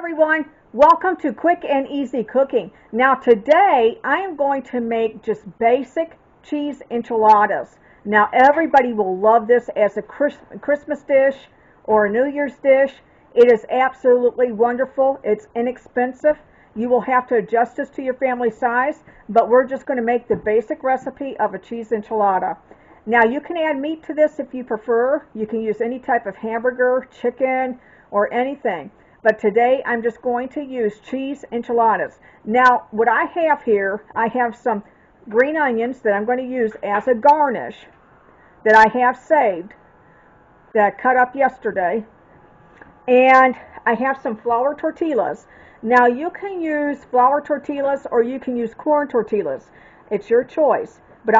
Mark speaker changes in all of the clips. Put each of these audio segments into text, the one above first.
Speaker 1: everyone, welcome to Quick and Easy Cooking. Now today I am going to make just basic cheese enchiladas. Now everybody will love this as a Christmas dish or a New Year's dish. It is absolutely wonderful. It's inexpensive. You will have to adjust this to your family size, but we're just going to make the basic recipe of a cheese enchilada. Now you can add meat to this if you prefer. You can use any type of hamburger, chicken, or anything. But today I'm just going to use cheese enchiladas. Now what I have here, I have some green onions that I'm going to use as a garnish that I have saved, that I cut up yesterday. And I have some flour tortillas. Now you can use flour tortillas or you can use corn tortillas. It's your choice. But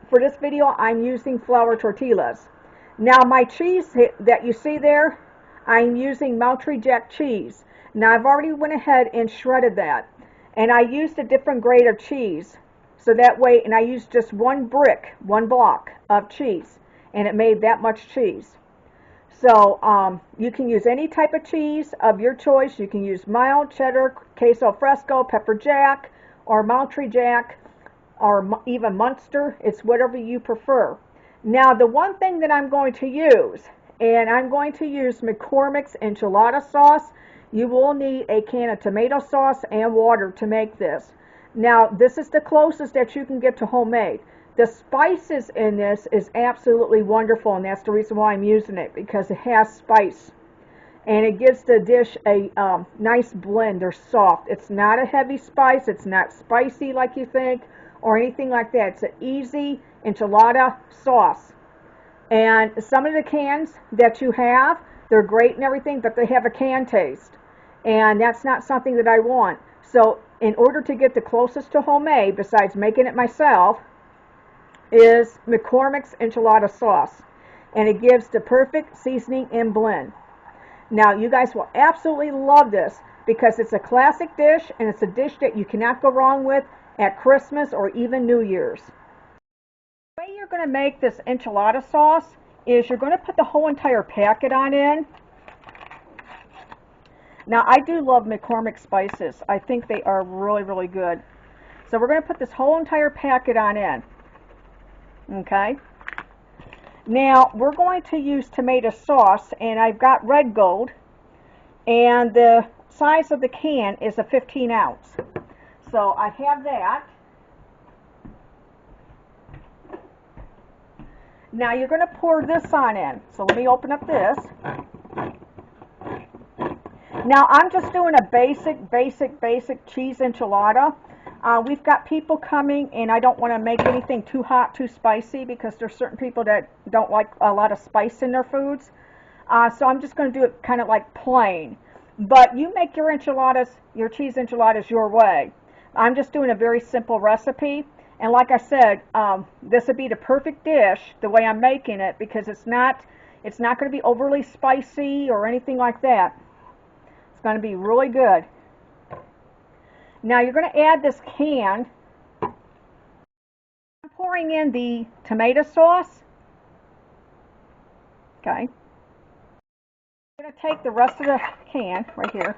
Speaker 1: for this video I'm using flour tortillas. Now my cheese that you see there, I'm using Monterey Jack cheese. Now I've already went ahead and shredded that. And I used a different grade of cheese. So that way, and I used just one block of cheese. And it made that much cheese. So you can use any type of cheese of your choice. You can use mild, cheddar, queso fresco, pepper jack, or Monterey Jack, or even Munster. It's whatever you prefer. Now the one thing that I'm going to use, and I'm going to use McCormick's enchilada sauce. You will need a can of tomato sauce and water to make this. Now this is the closest that you can get to homemade. The spices in this is absolutely wonderful, and that's the reason why I'm using it, because it has spice. And it gives the dish a nice blend. They're soft. It's not a heavy spice. It's not spicy like you think or anything like that. It's an easy enchilada sauce. And some of the cans that you have, they're great and everything, but they have a can taste. And that's not something that I want. So in order to get the closest to homemade, besides making it myself, is McCormick's enchilada sauce. And it gives the perfect seasoning and blend. Now you guys will absolutely love this because it's a classic dish and it's a dish that you cannot go wrong with at Christmas or even New Year's. The way you're going to make this enchilada sauce is you're going to put the whole entire packet on in. Now I do love McCormick spices. I think they are really, really good. So we're going to put this whole entire packet on in. Okay. Now we're going to use tomato sauce, and I've got Red Gold, and the size of the can is a 15 ounce. So I have that. Now you're going to pour this on in. So let me open up this. Now I'm just doing a basic cheese enchilada. We've got people coming, and I don't want to make anything too hot, too spicy, because there's certain people that don't like a lot of spice in their foods. So I'm just going to do it kind of like plain. But you make your enchiladas, your cheese enchiladas your way. I'm just doing a very simple recipe. And like I said, this would be the perfect dish the way I'm making it, because it's not going to be overly spicy or anything like that. It's going to be really good. Now you're going to add this can. I'm pouring in the tomato sauce. Okay. I'm going to take the rest of the can right here.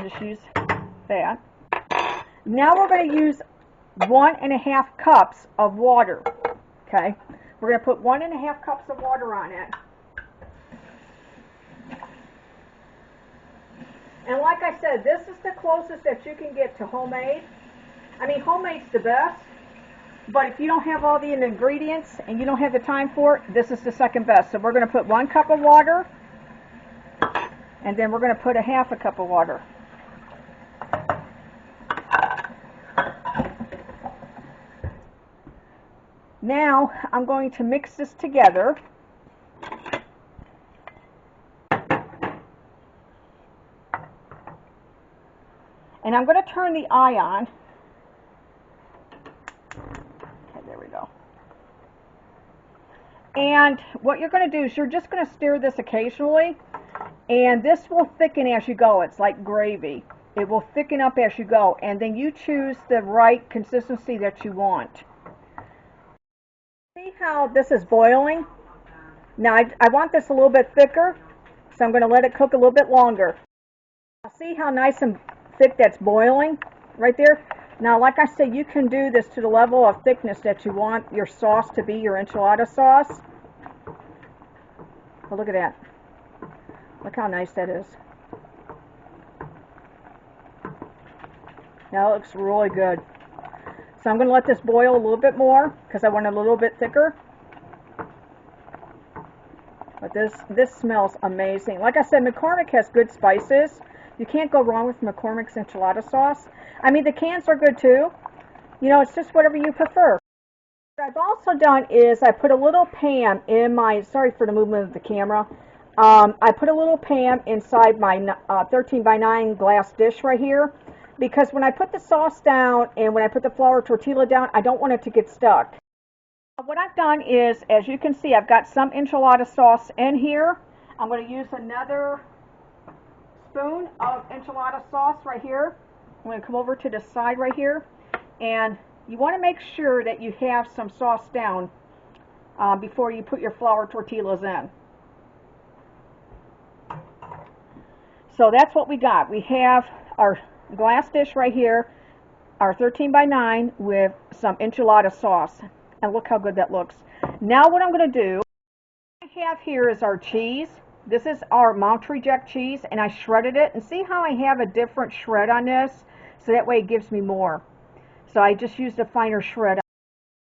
Speaker 1: Just use that. Now we're going to use 1.5 cups of water. Okay. We're going to put 1.5 cups of water on it. And like I said, this is the closest that you can get to homemade. I mean, homemade's the best, but if you don't have all the ingredients and you don't have the time for it, this is the second best. So we're going to put 1 cup of water, and then we're going to put 1/2 cup of water. Now I'm going to mix this together. And I'm going to turn the eye on. Okay, there we go. And what you're going to do is you're just going to stir this occasionally, and this will thicken as you go. It's like gravy. It will thicken up as you go, and then you choose the right consistency that you want. See how this is boiling? Now I want this a little bit thicker, so I'm going to let it cook a little bit longer. See how nice and thick that's boiling right there? Now, like I said, you can do this to the level of thickness that you want your sauce to be, your enchilada sauce. Oh, look at that. Look how nice that is. Now it looks really good. So I'm going to let this boil a little bit more because I want it a little bit thicker. But this smells amazing. Like I said, McCormick has good spices. You can't go wrong with McCormick's enchilada sauce. I mean, the cans are good too. You know, it's just whatever you prefer. What I've also done is I put a little Pam in my, sorry for the movement of the camera. I put a little Pam inside my 13 by 9 glass dish right here. Because when I put the sauce down and when I put the flour tortilla down, I don't want it to get stuck. What I've done is, as you can see, I've got some enchilada sauce in here. I'm going to use another spoon of enchilada sauce right here. I'm going to come over to the side right here. And you want to make sure that you have some sauce down before you put your flour tortillas in. So that's what we got. We have our glass dish right here, our 13 by 9 with some enchilada sauce. And look how good that looks. Now what I'm going to do, what I have here is our cheese. This is our Monterey Jack cheese, and I shredded it. And see how I have a different shred on this? So that way it gives me more. So I just used a finer shred.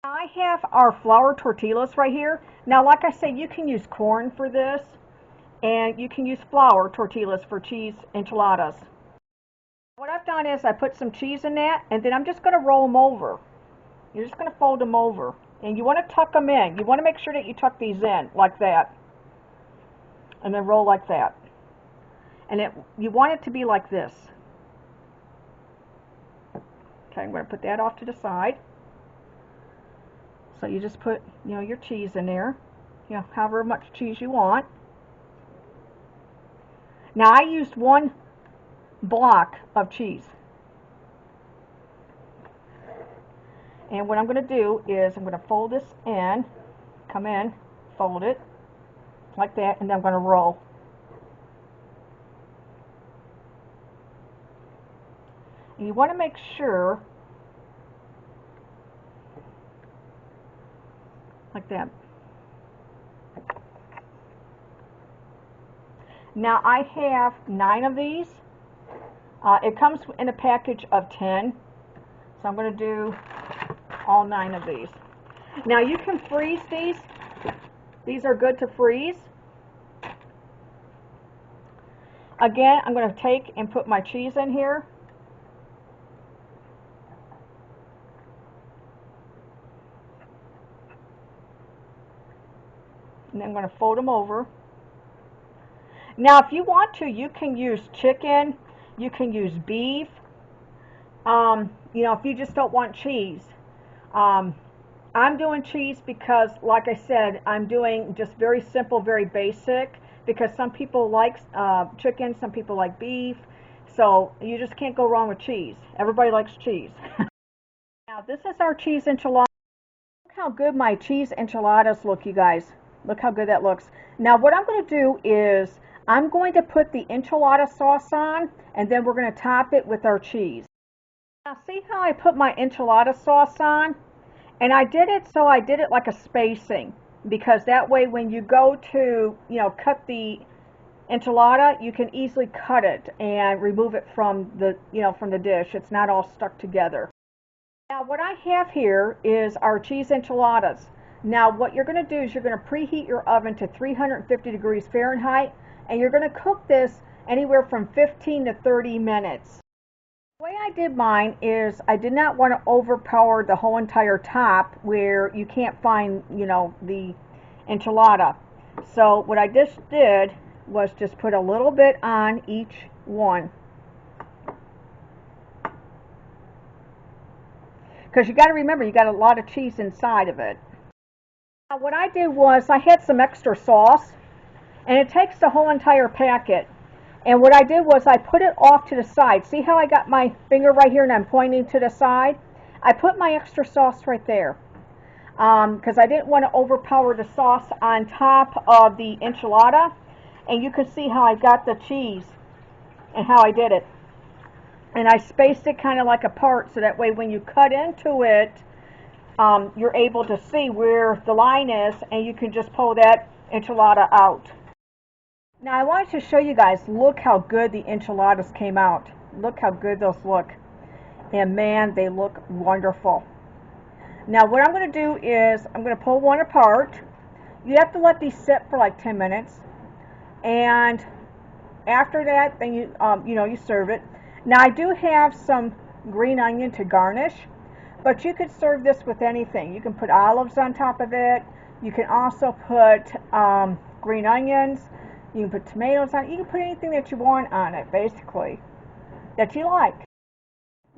Speaker 1: Now I have our flour tortillas right here. Now like I say, you can use corn for this, and you can use flour tortillas for cheese enchiladas. What I've done is I put some cheese in that, and then I'm just going to roll them over. You're just going to fold them over. And you want to tuck them in. You want to make sure that you tuck these in like that. And then roll like that. And you want it to be like this. Okay, I'm going to put that off to the side. So you just put, your cheese in there. However much cheese you want. Now I used one block of cheese. And what I'm going to do is I'm going to fold this in, come in, fold it like that, and then I'm going to roll. And you want to make sure, like that. Now I have 9 of these. It comes in a package of 10. So I'm going to do all 9 of these. Now you can freeze these. These are good to freeze. Again, I'm going to take and put my cheese in here. And then I'm going to fold them over. Now if you want to, you can use chicken, you can use beef. If you just don't want cheese. I'm doing cheese because, like I said, I'm doing just very simple, very basic, because some people like chicken, some people like beef, so you just can't go wrong with cheese. Everybody likes cheese. Now this is our cheese enchilada. Look how good my cheese enchiladas look, you guys. Look how good that looks. Now what I'm going to do is I'm going to put the enchilada sauce on, and then we're going to top it with our cheese. Now see how I put my enchilada sauce on? And I did it like a spacing, because that way when you go to, cut the enchilada, you can easily cut it and remove it from the, from the dish. It's not all stuck together. Now what I have here is our cheese enchiladas. Now what you're going to do is you're going to preheat your oven to 350 degrees Fahrenheit, and you're going to cook this anywhere from 15 to 30 minutes. The way I did mine is I did not want to overpower the whole entire top where you can't find, the enchilada. So what I just did was just put a little bit on each one. Because you got to remember, you got a lot of cheese inside of it. Now what I did was I had some extra sauce, and it takes the whole entire packet. And what I did was I put it off to the side. See how I got my finger right here and I'm pointing to the side? I put my extra sauce right there because I didn't want to overpower the sauce on top of the enchilada. And you can see how I got the cheese and how I did it. And I spaced it kind of like apart, so that way when you cut into it, you're able to see where the line is, and you can just pull that enchilada out. Now I wanted to show you guys, look how good the enchiladas came out. Look how good those look. And man, they look wonderful. Now what I'm going to do is, I'm going to pull one apart. You have to let these sit for like 10 minutes. And after that, then you serve it. Now I do have some green onion to garnish, but you could serve this with anything. You can put olives on top of it. You can also put green onions. You can put tomatoes on it. You can put anything that you want on it, basically, that you like.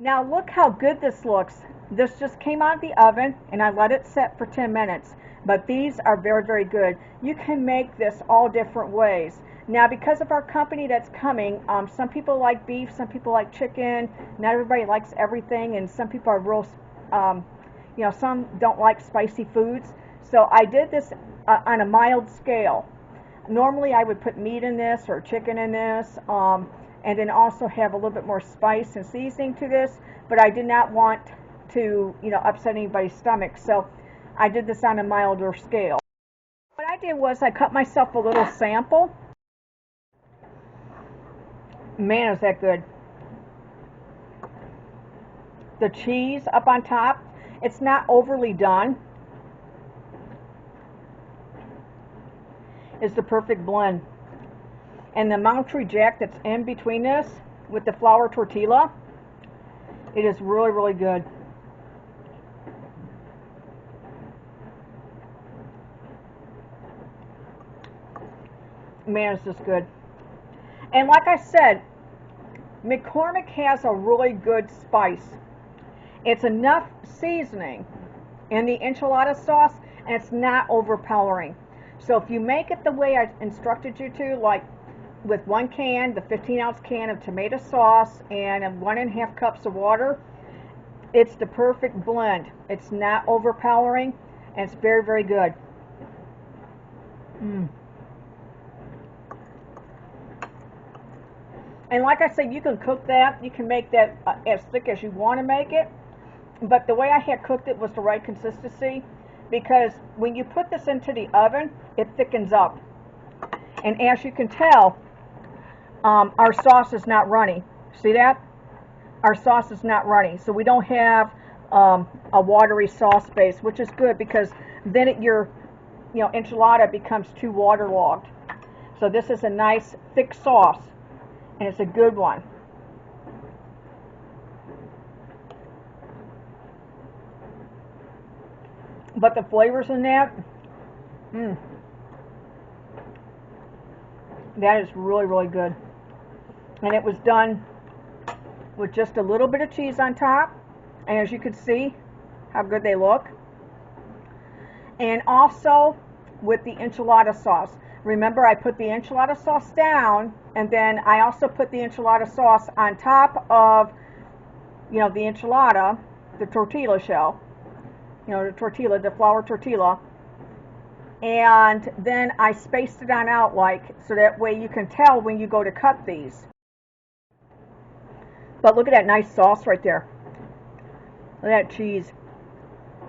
Speaker 1: Now look how good this looks. This just came out of the oven, and I let it set for 10 minutes. But these are very, very good. You can make this all different ways. Now, because of our company that's coming, some people like beef, some people like chicken. Not everybody likes everything, and some people are real, some don't like spicy foods. So I did this on a mild scale. Normally, I would put meat in this or chicken in this, and then also have a little bit more spice and seasoning to this. But I did not want to, upset anybody's stomach. So I did this on a milder scale. What I did was I cut myself a little sample. Man, is that good. The cheese up on top, it's not overly done. It's the perfect blend. And the Monterey Jack that's in between this with the flour tortilla, it is really, really good. Man, it's just good. And like I said, McCormick has a really good spice. It's enough seasoning in the enchilada sauce, and it's not overpowering. So if you make it the way I instructed you to, like with one can, the 15-ounce can of tomato sauce and 1.5 cups of water, it's the perfect blend. It's not overpowering, and it's very, very good. And like I said, you can cook that. You can make that as thick as you want to make it. But the way I had cooked it was the right consistency, because when you put this into the oven, it thickens up. And as you can tell, our sauce is not runny. See that? Our sauce is not runny. So we don't have a watery sauce base, which is good, because then your enchilada becomes too waterlogged. So this is a nice thick sauce, and it's a good one. But the flavors in that, that is really, really good. And it was done with just a little bit of cheese on top. And as you can see, how good they look. And also with the enchilada sauce. Remember, I put the enchilada sauce down, and then I also put the enchilada sauce on top of, the enchilada, the tortilla shell. The tortilla, the flour tortilla. And then I spaced it on out so that way you can tell when you go to cut these. But look at that nice sauce right there. Look at that cheese.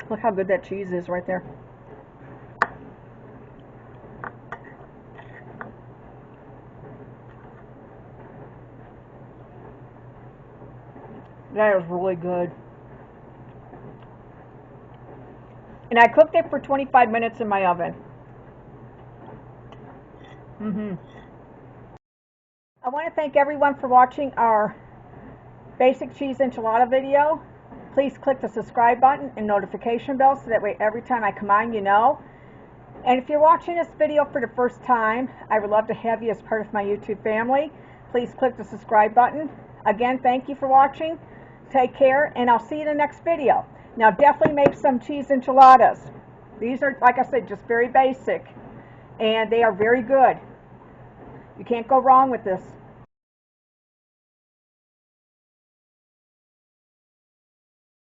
Speaker 1: Look how good that cheese is right there. That is really good. And I cooked it for 25 minutes in my oven. I want to thank everyone for watching our basic cheese enchilada video. Please click the subscribe button and notification bell so that way every time I come on, you know. And if you're watching this video for the first time, I would love to have you as part of my YouTube family. Please click the subscribe button. Again, thank you for watching. Take care, and I'll see you in the next video. Now, definitely make some cheese enchiladas. These are, like I said, just very basic, and they are very good. You can't go wrong with this.